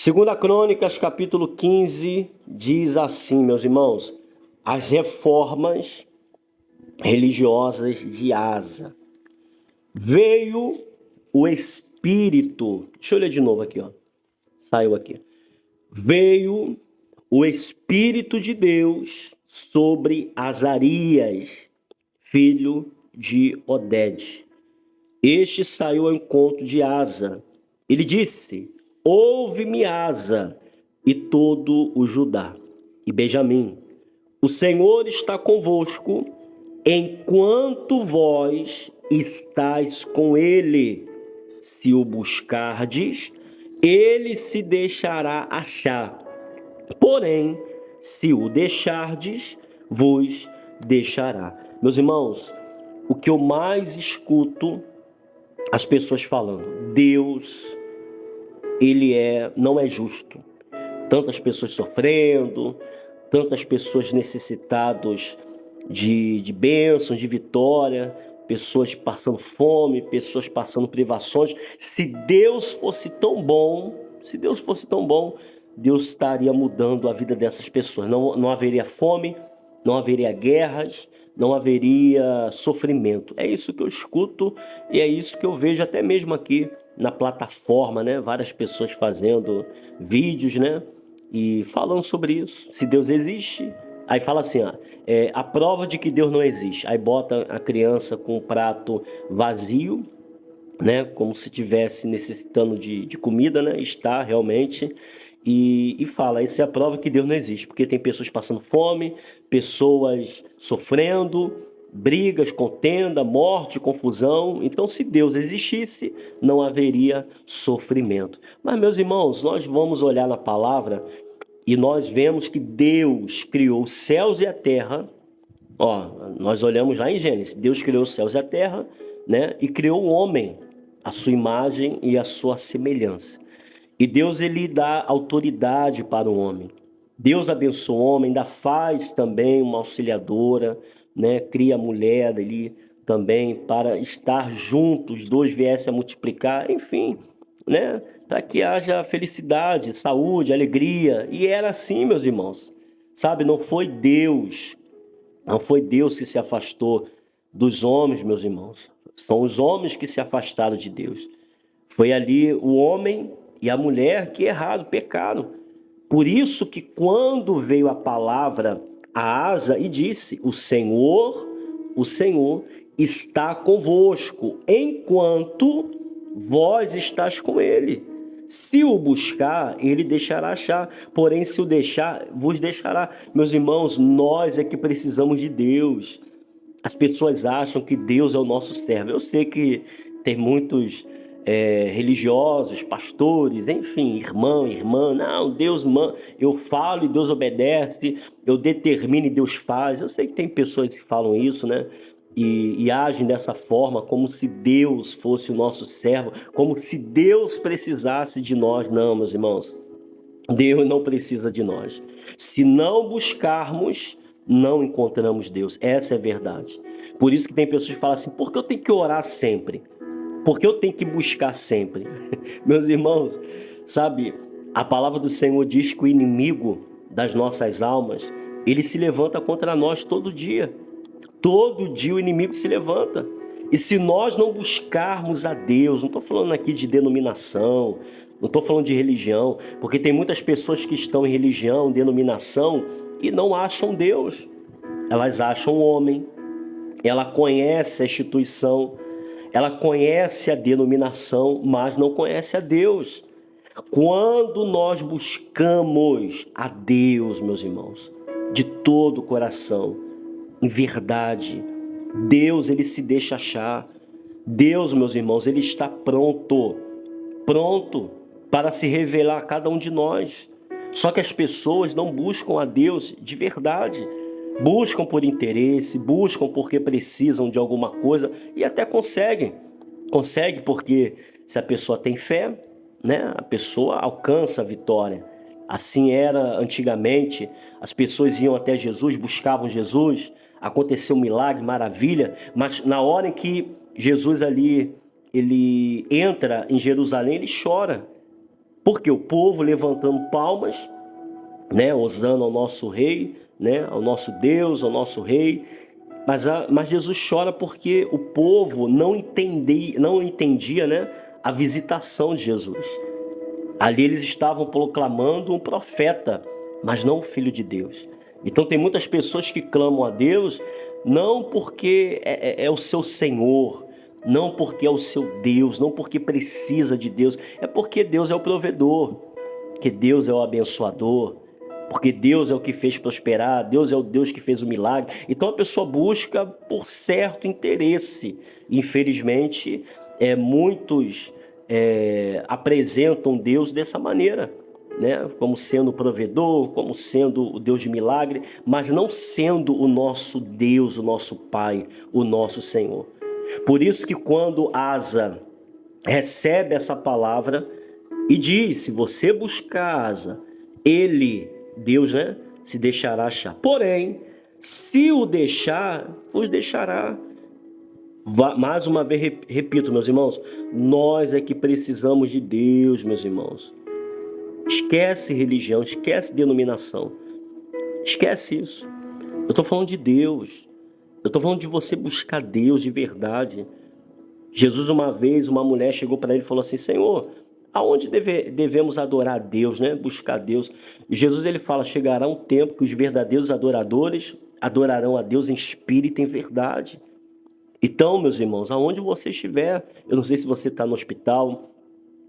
Segunda Crônicas, capítulo 15, diz assim, meus irmãos, as reformas religiosas de Asa. Veio o Espírito, deixa eu ler de novo aqui, ó. Saiu aqui. Veio o Espírito de Deus sobre Azarias, filho de Oded. Este saiu ao encontro de Asa. Ele disse: ouve-me, Asa, e todo o Judá e Benjamim. O Senhor está convosco, enquanto vós estáis com ele. Se o buscardes, ele se deixará achar. Porém, se o deixardes, vos deixará. Meus irmãos, o que eu mais escuto as pessoas falando: Deus, ele não é justo. Tantas pessoas sofrendo, tantas pessoas necessitadas de bênçãos, de vitória, pessoas passando fome, pessoas passando privações. Se Deus fosse tão bom, Deus estaria mudando a vida dessas pessoas. Não haveria fome, não haveria guerras, não haveria sofrimento. É isso que eu escuto e é isso que eu vejo até mesmo aqui na plataforma, né? Várias pessoas fazendo vídeos, né? E falando sobre isso. Se Deus existe, aí fala assim, ó, a prova de que Deus não existe. Aí bota a criança com um prato vazio, né? Como se estivesse necessitando de comida, né? Está realmente. E fala, isso é a prova que Deus não existe, porque tem pessoas passando fome, pessoas sofrendo, brigas, contenda, morte, confusão. Então, se Deus existisse, não haveria sofrimento. Mas, meus irmãos, nós vamos olhar na palavra e nós vemos que Deus criou os céus e a terra. Ó, nós olhamos lá em Gênesis, Deus criou os céus e a terra, né? E criou o homem, a sua imagem e a sua semelhança. E Deus, ele dá autoridade para o homem. Deus abençoa o homem, ainda faz também uma auxiliadora, né? Cria a mulher ali também para estar juntos, os dois viessem a multiplicar, enfim, né? Para que haja felicidade, saúde, alegria. E era assim, meus irmãos. Sabe, não foi Deus que se afastou dos homens, meus irmãos. São os homens que se afastaram de Deus. Foi ali o homem e a mulher que erraram, pecaram. Por isso que quando veio a palavra a Asa e disse: o Senhor está convosco, enquanto vós estás com ele. Se o buscar, ele deixará achar. Porém, se o deixar, vos deixará. Meus irmãos, nós é que precisamos de Deus. As pessoas acham que Deus é o nosso servo. Eu sei que tem muitos religiosos, pastores, enfim, irmão, irmã. Não, Deus manda. Eu falo e Deus obedece. Eu determino e Deus faz. Eu sei que tem pessoas que falam isso, né? E agem dessa forma, como se Deus fosse o nosso servo, como se Deus precisasse de nós. Não, meus irmãos, Deus não precisa de nós. Se não buscarmos, não encontramos Deus. Essa é a verdade. Por isso que tem pessoas que falam assim: por que eu tenho que orar sempre? Por que eu tenho que buscar sempre? Meus irmãos, sabe, a palavra do Senhor diz que o inimigo das nossas almas, ele se levanta contra nós todo dia. Todo dia o inimigo se levanta. E se nós não buscarmos a Deus, não estou falando aqui de denominação, não estou falando de religião, porque tem muitas pessoas que estão em religião, denominação, e não acham Deus. Elas acham o homem, ela conhece a instituição, ela conhece a denominação, mas não conhece a Deus. Quando nós buscamos a Deus, meus irmãos, de todo o coração, em verdade, Deus, ele se deixa achar. Deus, meus irmãos, ele está pronto para se revelar a cada um de nós. Só que as pessoas não buscam a Deus de verdade. Buscam por interesse, buscam porque precisam de alguma coisa e até conseguem. Consegue porque se a pessoa tem fé, né, a pessoa alcança a vitória. Assim era antigamente, as pessoas iam até Jesus, buscavam Jesus, aconteceu um milagre, maravilha, mas na hora em que Jesus ali, ele entra em Jerusalém, ele chora. Porque o povo levantando palmas, né, hosana ao nosso rei, né, ao nosso Deus, ao nosso rei. Mas Jesus chora porque o povo não entendia, né, a visitação de Jesus. Ali eles estavam proclamando um profeta, mas não o Filho de Deus. Então tem muitas pessoas que clamam a Deus não porque é o seu Senhor, não porque é o seu Deus, não porque precisa de Deus, é porque Deus é o provedor, que Deus é o abençoador, porque Deus é o que fez prosperar, Deus é o Deus que fez o milagre. Então a pessoa busca por certo interesse. Infelizmente, muitos apresentam Deus dessa maneira, né? Como sendo o provedor, como sendo o Deus de milagre, mas não sendo o nosso Deus, o nosso Pai, o nosso Senhor. Por isso que quando Asa recebe essa palavra e diz: se você buscar Asa, ele, Deus, né, se deixará achar. Porém, se o deixar, vos deixará. Mais uma vez repito, meus irmãos, nós é que precisamos de Deus, meus irmãos. Esquece religião, esquece denominação, esquece isso. Eu estou falando de Deus, eu estou falando de você buscar Deus de verdade. Jesus, uma vez, uma mulher chegou para ele e falou assim: Senhor, aonde devemos adorar a Deus, né? Buscar Deus. E Jesus, ele fala: chegará um tempo que os verdadeiros adoradores adorarão a Deus em espírito e em verdade. Então, meus irmãos, aonde você estiver, eu não sei se você está no hospital,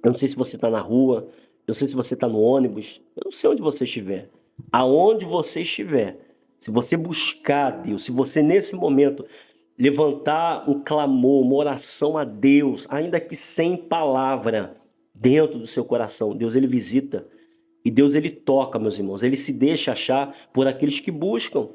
eu não sei se você está na rua, eu não sei se você está no ônibus, eu não sei onde você estiver. Aonde você estiver, se você buscar a Deus, se você nesse momento levantar um clamor, uma oração a Deus, ainda que sem palavra, dentro do seu coração, Deus ele visita. E Deus ele toca, meus irmãos, ele se deixa achar por aqueles que buscam.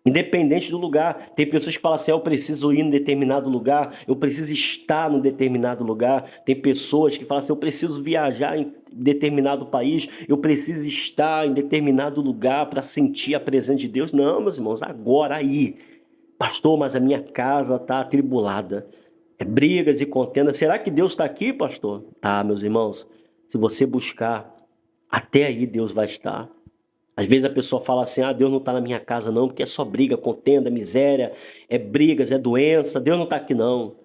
Independente do lugar, tem pessoas que falam assim: eu preciso ir em determinado lugar, eu preciso estar em determinado lugar. Tem pessoas que falam assim: eu preciso viajar em determinado país, eu preciso estar em determinado lugar para sentir a presença de Deus. Não, meus irmãos, agora aí, pastor, mas a minha casa está atribulada, brigas e contendas. Será que Deus está aqui, pastor? Tá, meus irmãos, se você buscar, até aí Deus vai estar. Às vezes a pessoa fala assim: ah, Deus não está na minha casa não, porque é só briga, contenda, miséria, é brigas, é doença, Deus não está aqui não.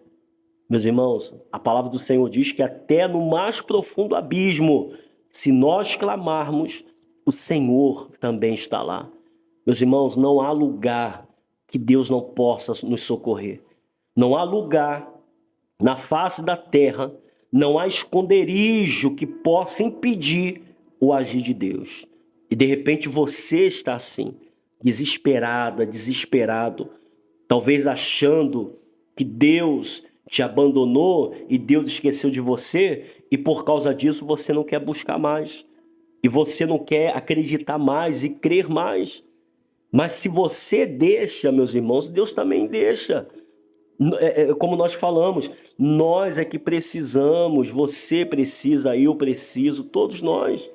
Meus irmãos, a palavra do Senhor diz que até no mais profundo abismo, se nós clamarmos, o Senhor também está lá. Meus irmãos, não há lugar que Deus não possa nos socorrer. Não há lugar na face da terra, não há esconderijo que possa impedir o agir de Deus. E de repente você está assim, desesperada, desesperado, talvez achando que Deus te abandonou e Deus esqueceu de você, e por causa disso você não quer buscar mais, e você não quer acreditar mais e crer mais. Mas se você deixa, meus irmãos, Deus também deixa. Como nós falamos, nós é que precisamos, você precisa, eu preciso, todos nós.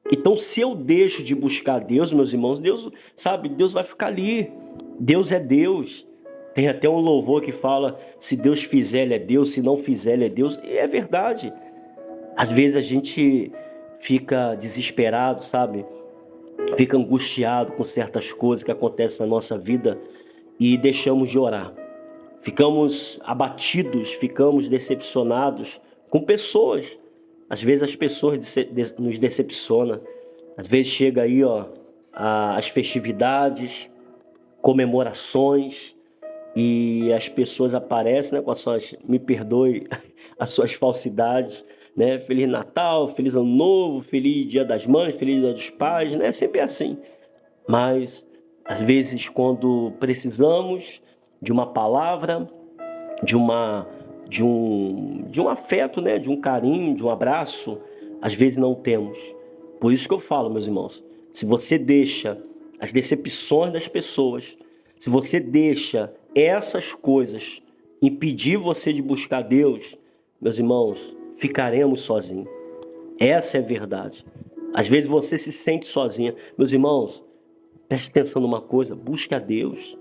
Então, se eu deixo de buscar Deus, meus irmãos, Deus, sabe, Deus vai ficar ali. Deus é Deus. Tem até um louvor que fala: se Deus fizer, Ele é Deus, se não fizer, Ele é Deus. E é verdade. Às vezes a gente fica desesperado, sabe? Fica angustiado com certas coisas que acontecem na nossa vida e deixamos de orar. Ficamos abatidos, ficamos decepcionados com pessoas. Às vezes as pessoas nos decepcionam. Às vezes chega aí, ó, as festividades, comemorações, e as pessoas aparecem, né, com as suas, me perdoe, as suas falsidades, né? Feliz Natal, Feliz Ano Novo, Feliz Dia das Mães, Feliz Dia dos Pais, né? Sempre é assim. Mas às vezes quando precisamos de uma palavra, de um afeto, né? De um carinho, de um abraço, às vezes não temos. Por isso que eu falo, meus irmãos, se você deixa as decepções das pessoas, se você deixa essas coisas impedir você de buscar Deus, meus irmãos, ficaremos sozinhos. Essa é a verdade. Às vezes você se sente sozinha. Meus irmãos, preste atenção numa coisa: busque a Deus.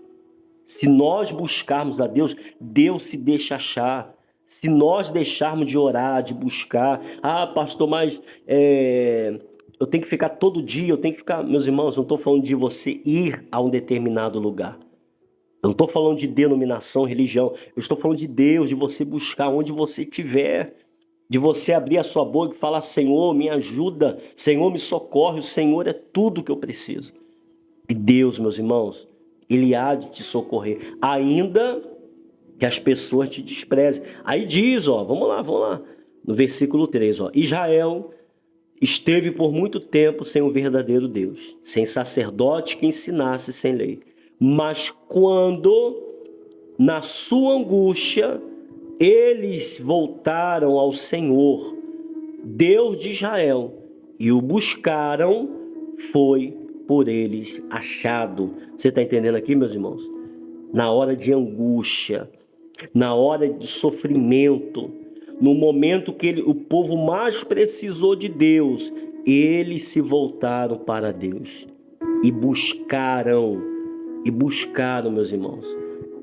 Se nós buscarmos a Deus, Deus se deixa achar. Se nós deixarmos de orar, de buscar, pastor, mas eu tenho que ficar todo dia, eu tenho que ficar. Meus irmãos, não estou falando de você ir a um determinado lugar. Eu não estou falando de denominação, religião. Eu estou falando de Deus, de você buscar onde você estiver. De você abrir a sua boca e falar: Senhor, me ajuda. Senhor, me socorre. O Senhor é tudo que eu preciso. E Deus, meus irmãos, Ele há de te socorrer. Ainda que as pessoas te desprezem. Aí diz, vamos lá. No versículo 3, Israel esteve por muito tempo sem o verdadeiro Deus, sem sacerdote que ensinasse sem lei. Mas quando, na sua angústia, eles voltaram ao Senhor, Deus de Israel, e o buscaram, foi por eles achado. Você está entendendo aqui, meus irmãos? Na hora de angústia, na hora de sofrimento, no momento que o povo mais precisou de Deus, eles se voltaram para Deus e buscaram, meus irmãos.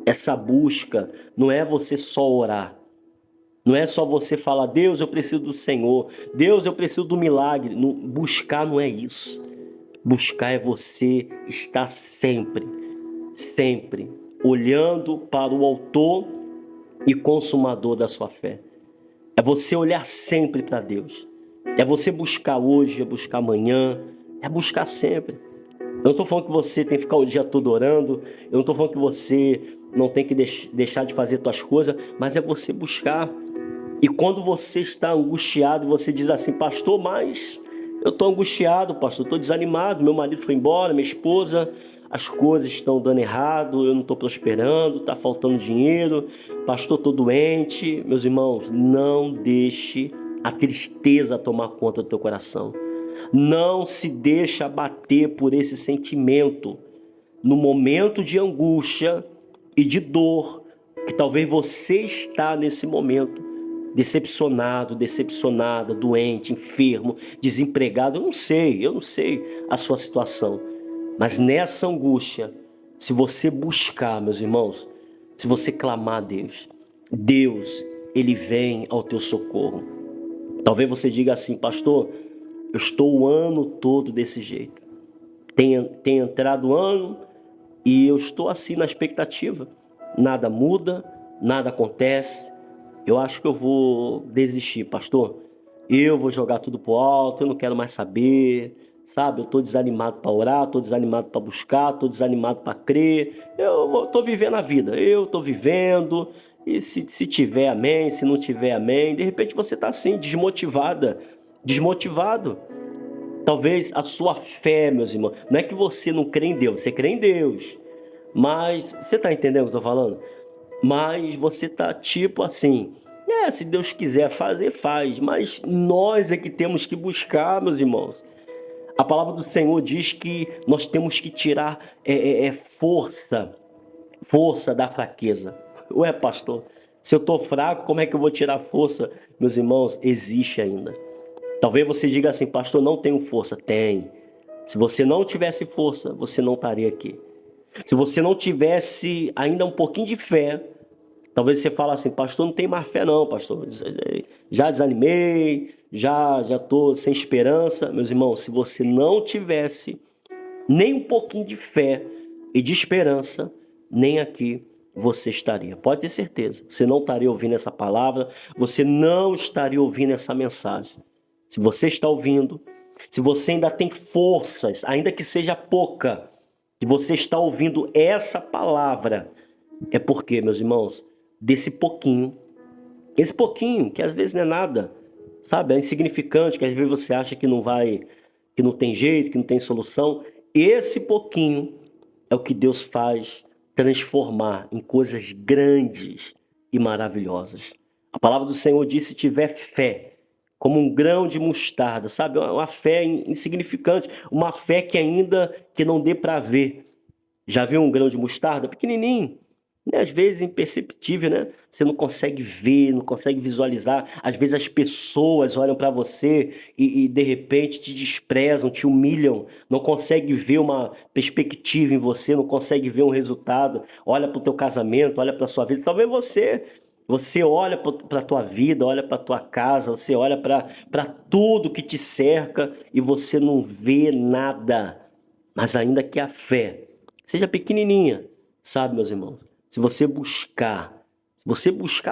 Essa busca não é você só orar, não é só você falar: Deus, eu preciso do Senhor, Deus, eu preciso do milagre. Buscar não é isso. Buscar é você estar sempre olhando para o autor e consumador da sua fé. É você olhar sempre para Deus. É você buscar hoje, é buscar amanhã, é buscar sempre. Eu não estou falando que você tem que ficar o dia todo orando, eu não estou falando que você não tem que deixar de fazer suas coisas, mas é você buscar. E quando você está angustiado, você diz assim: pastor, mas eu estou angustiado, pastor, estou desanimado, meu marido foi embora, minha esposa, as coisas estão dando errado, eu não estou prosperando, está faltando dinheiro, pastor, estou doente. Meus irmãos, não deixe a tristeza tomar conta do teu coração. Não se deixe abater por esse sentimento. No momento de angústia e de dor, que talvez você está nesse momento, decepcionado, decepcionada, doente, enfermo, desempregado, eu não sei a sua situação. Mas nessa angústia, se você buscar, meus irmãos, se você clamar a Deus, Deus, Ele vem ao teu socorro. Talvez você diga assim: pastor, eu estou o ano todo desse jeito. Tem entrado o ano e eu estou assim na expectativa. Nada muda, nada acontece. Eu acho que eu vou desistir, pastor. Eu vou jogar tudo pro alto, eu não quero mais saber, sabe? Eu estou desanimado para orar, estou desanimado para buscar, estou desanimado para crer. Eu estou vivendo a vida, eu estou vivendo. E se tiver, amém. Se não tiver, amém. De repente você está assim, desmotivado. Talvez a sua fé, meus irmãos, não é que você não crê em Deus, você crê em Deus. Mas, você está entendendo o que eu estou falando? Mas você está tipo assim: se Deus quiser fazer, faz. Mas nós é que temos que buscar, meus irmãos. A palavra do Senhor diz que nós temos que tirar força da fraqueza. Ué, pastor, se eu estou fraco, como é que eu vou tirar força? Meus irmãos, existe ainda. Talvez você diga assim: pastor, não tenho força. Tem. Se você não tivesse força, você não estaria aqui. Se você não tivesse ainda um pouquinho de fé, talvez você fale assim: pastor, não tem mais fé não, pastor. Já desanimei, já estou sem esperança. Meus irmãos, se você não tivesse nem um pouquinho de fé e de esperança, nem aqui você estaria. Pode ter certeza. Você não estaria ouvindo essa palavra, você não estaria ouvindo essa mensagem. Se você está ouvindo, se você ainda tem forças, ainda que seja pouca, e você está ouvindo essa palavra, é porque, meus irmãos, desse pouquinho, esse pouquinho, que às vezes não é nada, sabe? É insignificante, que às vezes você acha que não vai, que não tem jeito, que não tem solução. Esse pouquinho é o que Deus faz transformar em coisas grandes e maravilhosas. A palavra do Senhor diz: se tiver fé, como um grão de mostarda, sabe? Uma fé insignificante, uma fé que ainda que não dê para ver. Já viu um grão de mostarda? Pequenininho, né? Às vezes imperceptível, né? Você não consegue ver, não consegue visualizar. Às vezes as pessoas olham para você e de repente te desprezam, te humilham, não consegue ver uma perspectiva em você, não consegue ver um resultado. Olha para o teu casamento, olha para a sua vida. Talvez você Você olha para a tua vida, olha para a tua casa, você olha para tudo que te cerca e você não vê nada. Mas ainda que a fé seja pequenininha, sabe, meus irmãos? Se você buscar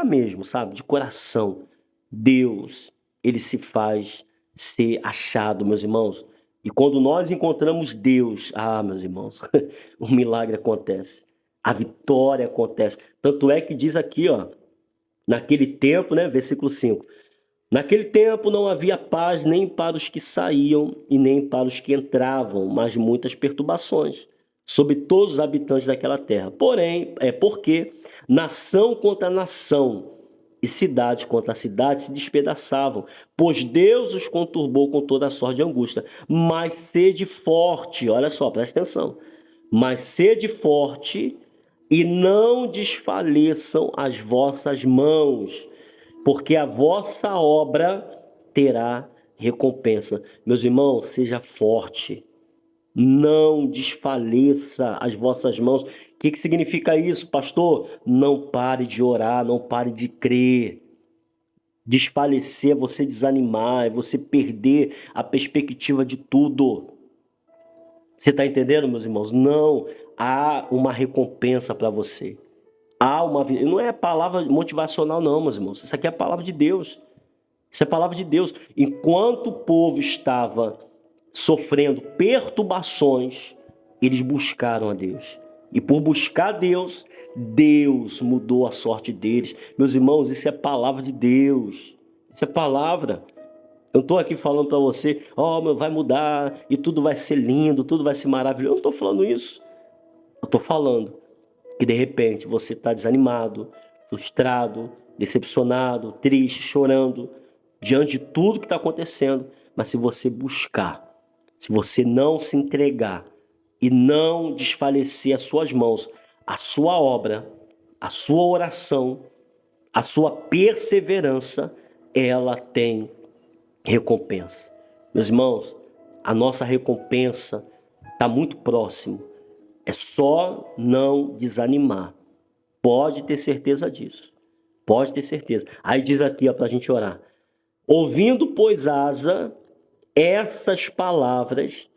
mesmo, sabe, de coração, Deus, ele se faz ser achado, meus irmãos. E quando nós encontramos Deus, meus irmãos, o milagre acontece. A vitória acontece. Tanto é que diz aqui, ó, naquele tempo, né, versículo 5. Naquele tempo não havia paz nem para os que saíam e nem para os que entravam, mas muitas perturbações sobre todos os habitantes daquela terra. Porém, porque nação contra nação e cidade contra cidade se despedaçavam, pois Deus os conturbou com toda a sorte de angústia. Mas sede forte, olha só, presta atenção. Mas sede forte e não desfaleçam as vossas mãos, porque a vossa obra terá recompensa. Meus irmãos, seja forte, não desfaleça as vossas mãos. O que significa isso, pastor? Não pare de orar, não pare de crer. Desfalecer é você desanimar, é você perder a perspectiva de tudo. Você está entendendo, meus irmãos? Não, há uma recompensa para você. Há uma vida. Não é palavra motivacional, não, meus irmãos. Isso aqui é a palavra de Deus. Isso é a palavra de Deus. Enquanto o povo estava sofrendo perturbações, eles buscaram a Deus. E por buscar Deus, Deus mudou a sorte deles. Meus irmãos, isso é a palavra de Deus. Isso é palavra. Eu não estou aqui falando para você, vai mudar e tudo vai ser lindo, tudo vai ser maravilhoso. Eu não estou falando isso. Eu estou falando que de repente você está desanimado, frustrado, decepcionado, triste, chorando, diante de tudo que está acontecendo. Mas se você buscar, se você não se entregar e não desfalecer as suas mãos, a sua obra, a sua oração, a sua perseverança, ela tem recompensa. Meus irmãos, a nossa recompensa está muito próximo. É só não desanimar. Pode ter certeza disso. Pode ter certeza. Aí diz aqui, para a gente orar. Ouvindo, pois, Asa, essas palavras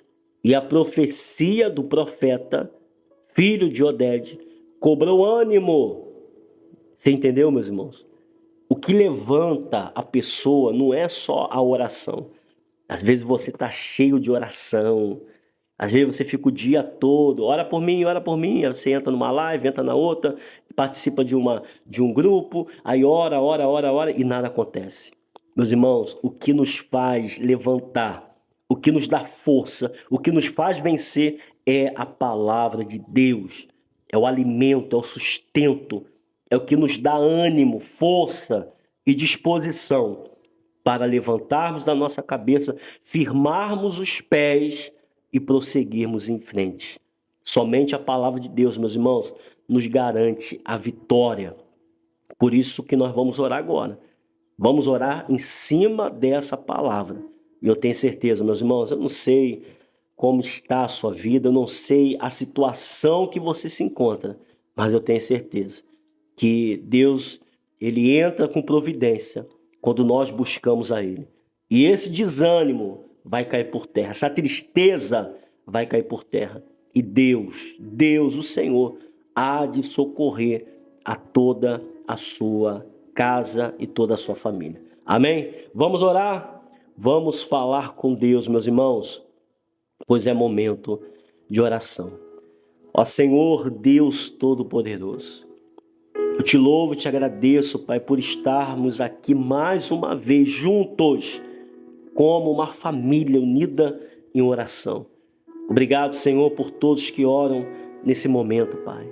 e a profecia do profeta, filho de Oded, cobrou ânimo. Você entendeu, meus irmãos? O que levanta a pessoa não é só a oração. Às vezes você está cheio de oração. Às vezes você fica o dia todo, ora por mim, ora por mim. Aí você entra numa live, entra na outra, participa de um grupo, aí ora e nada acontece. Meus irmãos, o que nos faz levantar, o que nos dá força, o que nos faz vencer é a palavra de Deus. É o alimento, é o sustento, é o que nos dá ânimo, força e disposição para levantarmos da nossa cabeça, firmarmos os pés e prosseguirmos em frente. Somente a palavra de Deus, meus irmãos, nos garante a vitória. Por isso que nós vamos orar agora. Vamos orar em cima dessa palavra. E eu tenho certeza, meus irmãos, eu não sei como está a sua vida, eu não sei a situação que você se encontra, mas eu tenho certeza que Deus, ele entra com providência quando nós buscamos a ele. E esse desânimo vai cair por terra, essa tristeza vai cair por terra. E Deus, o Senhor, há de socorrer a toda a sua casa e toda a sua família. Amém? Vamos orar? Vamos falar com Deus, meus irmãos, pois é momento de oração. Ó Senhor, Deus Todo-Poderoso, eu te louvo e te agradeço, Pai, por estarmos aqui mais uma vez juntos, como uma família unida em oração. Obrigado, Senhor, por todos que oram nesse momento, Pai.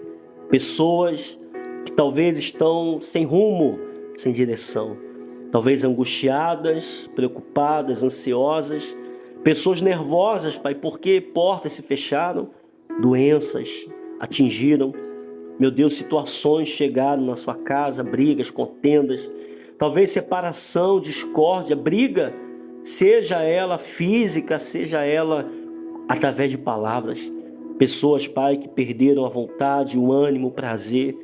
Pessoas que talvez estão sem rumo, sem direção. Talvez angustiadas, preocupadas, ansiosas. Pessoas nervosas, Pai, porque portas se fecharam, doenças atingiram. Meu Deus, situações chegaram na sua casa, brigas, contendas. Talvez separação, discórdia, briga, seja ela física, seja ela através de palavras. Pessoas, Pai, que perderam a vontade, o ânimo, o prazer.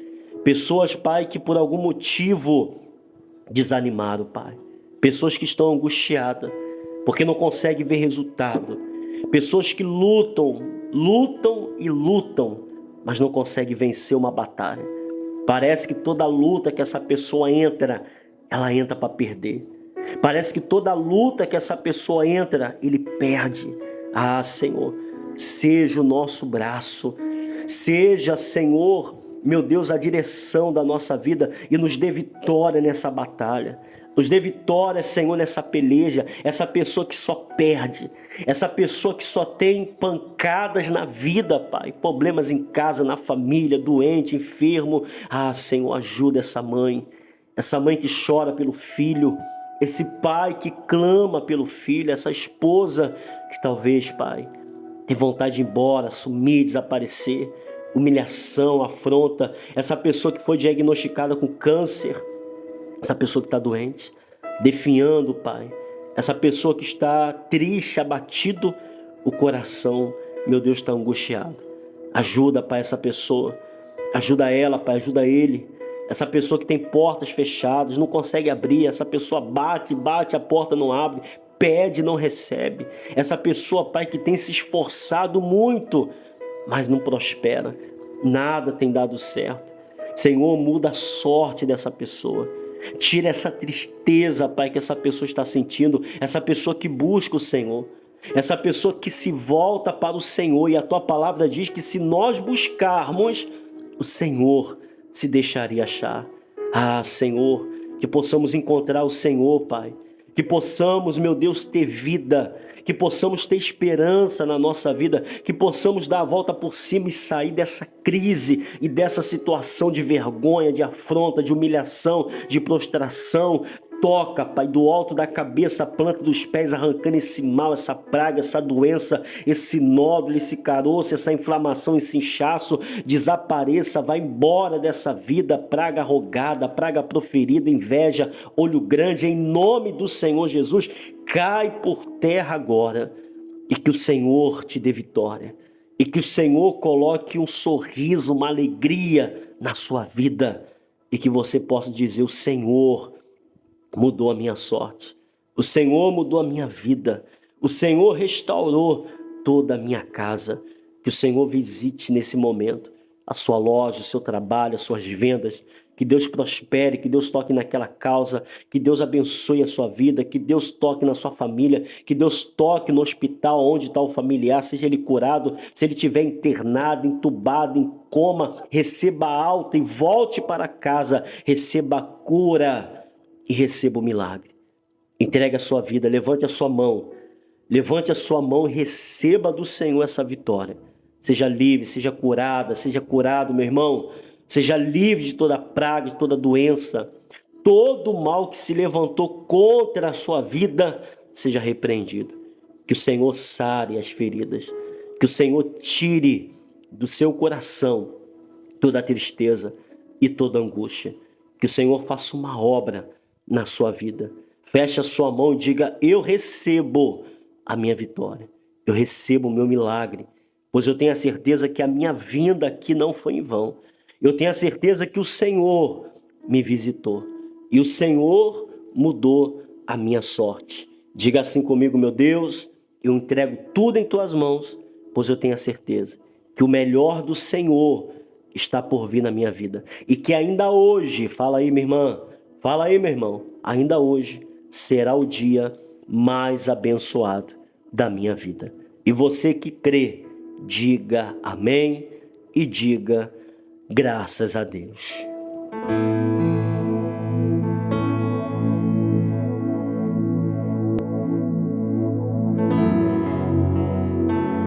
Pessoas, Pai, que por algum motivo desanimaram, Pai. Pessoas que estão angustiadas, porque não conseguem ver resultado. Pessoas que lutam, lutam e lutam, mas não conseguem vencer uma batalha. Parece que toda luta que essa pessoa entra, ela entra para perder. Parece que toda luta que essa pessoa entra, ele perde. Ah, Senhor, seja o nosso braço, seja, Senhor, meu Deus, a direção da nossa vida e nos dê vitória nessa batalha. Nos dê vitória, Senhor, nessa peleja. Essa pessoa que só perde, essa pessoa que só tem pancadas na vida, Pai, problemas em casa, na família, doente, enfermo. Ah, Senhor, ajuda essa mãe que chora pelo filho, esse pai que clama pelo filho, essa esposa que talvez, Pai, tem vontade de ir embora, sumir, desaparecer, humilhação, afronta, essa pessoa que foi diagnosticada com câncer, essa pessoa que está doente, definhando, Pai, essa pessoa que está triste, abatido, o coração, meu Deus, está angustiado. Ajuda, Pai, essa pessoa, ajuda ela, Pai, ajuda ele. Essa pessoa que tem portas fechadas, não consegue abrir, essa pessoa bate, a porta não abre, pede, não recebe. Essa pessoa, Pai, que tem se esforçado muito, mas não prospera, nada tem dado certo. Senhor, muda a sorte dessa pessoa. Tira essa tristeza, Pai, que essa pessoa está sentindo, essa pessoa que busca o Senhor, essa pessoa que se volta para o Senhor, e a Tua palavra diz que se nós buscarmos, o Senhor se deixaria achar. Ah, Senhor, que possamos encontrar o Senhor, Pai, que possamos, meu Deus, ter vida, que possamos ter esperança na nossa vida, que possamos dar a volta por cima e sair dessa crise e dessa situação de vergonha, de afronta, de humilhação, de prostração. Toca, Pai, do alto da cabeça, a planta dos pés, arrancando esse mal, essa praga, essa doença, esse nódulo, esse caroço, essa inflamação, esse inchaço, desapareça, vai embora dessa vida, praga rogada, praga proferida, inveja, olho grande, em nome do Senhor Jesus, cai por terra agora, e que o Senhor te dê vitória, e que o Senhor coloque um sorriso, uma alegria na sua vida, e que você possa dizer: o Senhor mudou a minha sorte, o Senhor mudou a minha vida, o Senhor restaurou toda a minha casa. Que o Senhor visite nesse momento a sua loja, o seu trabalho, as suas vendas, que Deus prospere, que Deus toque naquela causa, que Deus abençoe a sua vida, que Deus toque na sua família, que Deus toque no hospital onde está o familiar, seja ele curado, se ele estiver internado, entubado, em coma, receba alta e volte para casa, receba a cura e receba o milagre. Entregue a sua vida, levante a sua mão e receba do Senhor essa vitória. Seja livre, seja curada, seja curado, meu irmão. Seja livre de toda praga, de toda doença. Todo mal que se levantou contra a sua vida, seja repreendido. Que o Senhor sare as feridas. Que o Senhor tire do seu coração toda a tristeza e toda a angústia. Que o Senhor faça uma obra na sua vida. Feche a sua mão e diga: eu recebo a minha vitória. Eu recebo o meu milagre. Pois eu tenho a certeza que a minha vinda aqui não foi em vão. Eu tenho a certeza que o Senhor me visitou. E o Senhor mudou a minha sorte. Diga assim comigo: meu Deus, eu entrego tudo em tuas mãos, pois eu tenho a certeza que o melhor do Senhor está por vir na minha vida. E que ainda hoje, fala aí, minha irmã, fala aí, meu irmão, ainda hoje será o dia mais abençoado da minha vida. E você que crê, diga amém e diga graças a Deus.